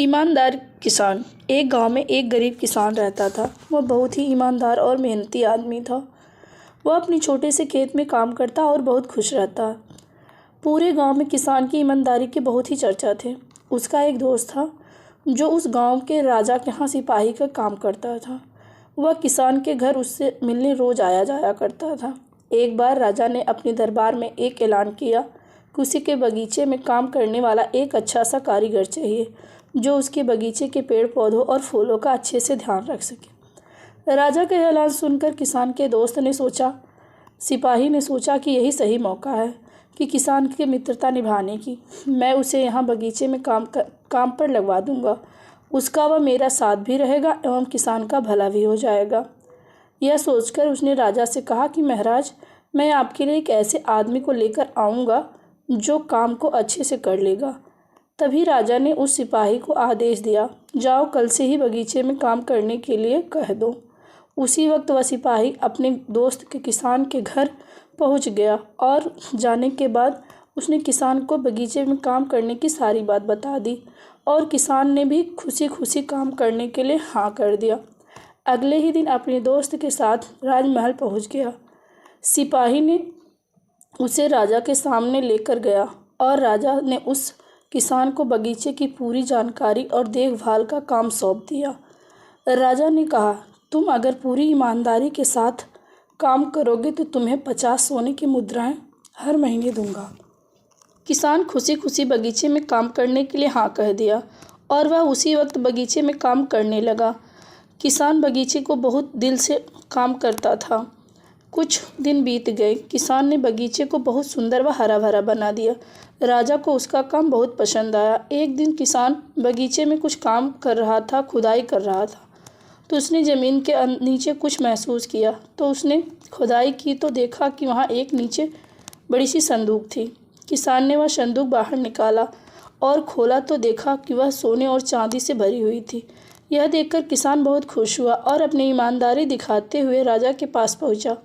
ईमानदार किसान। एक गांव में एक गरीब किसान रहता था। वह बहुत ही ईमानदार और मेहनती आदमी था। वह अपने छोटे से खेत में काम करता और बहुत खुश रहता। पूरे गांव में किसान की ईमानदारी के बहुत ही चर्चा थे। उसका एक दोस्त था जो उस गांव के राजा के यहाँ सिपाही का काम करता था। वह किसान के घर उससे मिलने रोज आया जाया करता था। एक बार राजा ने अपने दरबार में एक ऐलान किया कि उसी के बगीचे में काम करने वाला एक अच्छा सा कारीगर चाहिए जो उसके बगीचे के पेड़ पौधों और फूलों का अच्छे से ध्यान रख सके। राजा का ऐलान सुनकर सिपाही ने सोचा कि यही सही मौका है कि किसान की मित्रता निभाने की। मैं उसे यहाँ बगीचे में काम पर लगवा दूंगा। उसका वह मेरा साथ भी रहेगा एवं किसान का भला भी हो जाएगा। यह सोचकर उसने राजा से कहा कि महाराज, मैं आपके लिए एक ऐसे आदमी को लेकर आऊँगा जो काम को अच्छे से कर लेगा। तभी राजा ने उस सिपाही को आदेश दिया, जाओ कल से ही बगीचे में काम करने के लिए कह दो। उसी वक्त वह सिपाही अपने दोस्त के किसान के घर पहुंच गया और जाने के बाद उसने किसान को बगीचे में काम करने की सारी बात बता दी और किसान ने भी खुशी खुशी काम करने के लिए हाँ कर दिया। अगले ही दिन अपने दोस्त के साथ राजमहल पहुंच गया। सिपाही ने उसे राजा के सामने लेकर गया और राजा ने उस किसान को बगीचे की पूरी जानकारी और देखभाल का काम सौंप दिया। राजा ने कहा, तुम अगर पूरी ईमानदारी के साथ काम करोगे तो तुम्हें 50 सोने की मुद्राएं हर महीने दूंगा। किसान खुशी खुशी बगीचे में काम करने के लिए हाँ कह दिया और वह उसी वक्त बगीचे में काम करने लगा। किसान बगीचे को बहुत दिल से काम करता था। कुछ दिन बीत गए। किसान ने बगीचे को बहुत सुंदर व हरा भरा बना दिया। राजा को उसका काम बहुत पसंद आया। एक दिन किसान बगीचे में कुछ काम कर रहा था, खुदाई कर रहा था, तो उसने ज़मीन के नीचे कुछ महसूस किया। तो उसने खुदाई की तो देखा कि वहाँ एक नीचे बड़ी सी संदूक थी। किसान ने वह संदूक बाहर निकाला और खोला तो देखा कि वह सोने और चांदी से भरी हुई थी। यह देखकर किसान बहुत खुश हुआ और अपनी ईमानदारी दिखाते हुए राजा के पास पहुंचा।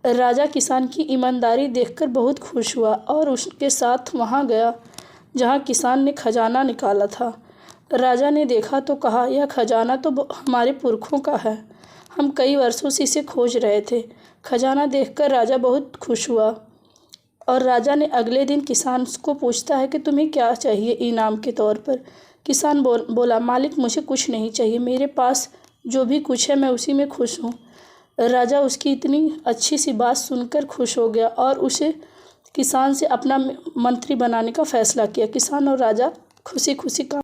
राजा किसान की ईमानदारी देखकर बहुत खुश हुआ और उसके साथ वहां गया जहां किसान ने खजाना निकाला था। राजा ने देखा तो कहा, यह खजाना तो हमारे पुरखों का है। हम कई वर्षों से इसे खोज रहे थे। खजाना देखकर राजा बहुत खुश हुआ और राजा ने अगले दिन किसान को पूछता है कि तुम्हें क्या चाहिए इनाम के तौर पर। किसान बोला, मालिक, मुझे कुछ नहीं चाहिए। मेरे पास जो भी कुछ है मैं उसी में खुश हूँ। राजा उसकी इतनी अच्छी सी बात सुनकर खुश हो गया और उसे किसान से अपना मंत्री बनाने का फैसला किया। किसान और राजा खुशी खुशी काम